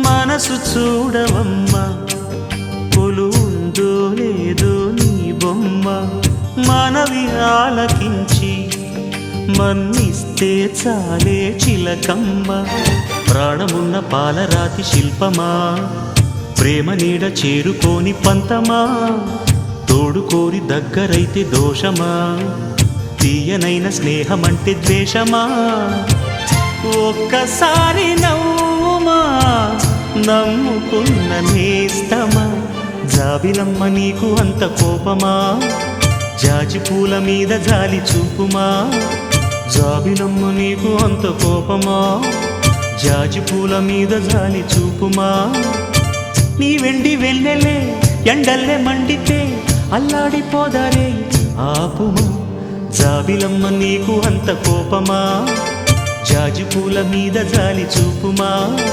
మనసు చూడవమ్మా కొలువుందో లేదో నీ బొమ్మ మనవి ఆలకించి మన్నిస్తే చాలే చిలకమ్మ ప్రాణమున్న పాలరాతి శిల్పమా ప్రేమ నీడ చేరుకోని పంతమా తోడుకోరి దగ్గరైతే దోషమా తీయనైన స్నేహమంటే ద్వేషమా ఒక్కసారి నవ్వుమా నమ్ముకున్న నేస్తమా జాబిలమ్మ నీకు అంత కోపమా జాజి పూల మీద జాలి చూపుమా జాబిలమ్మ నీకు అంత కోపమా జాజి పూల మీద జాలి చూపుమా నీ వెండి వెన్నెలే ఎండల్లే మండితే అల్లాడిపోదారే ఆపుమా జాబిలమ్మ నీకు అంత కోపమా జాజి పూల మీద జాలి చూపుమా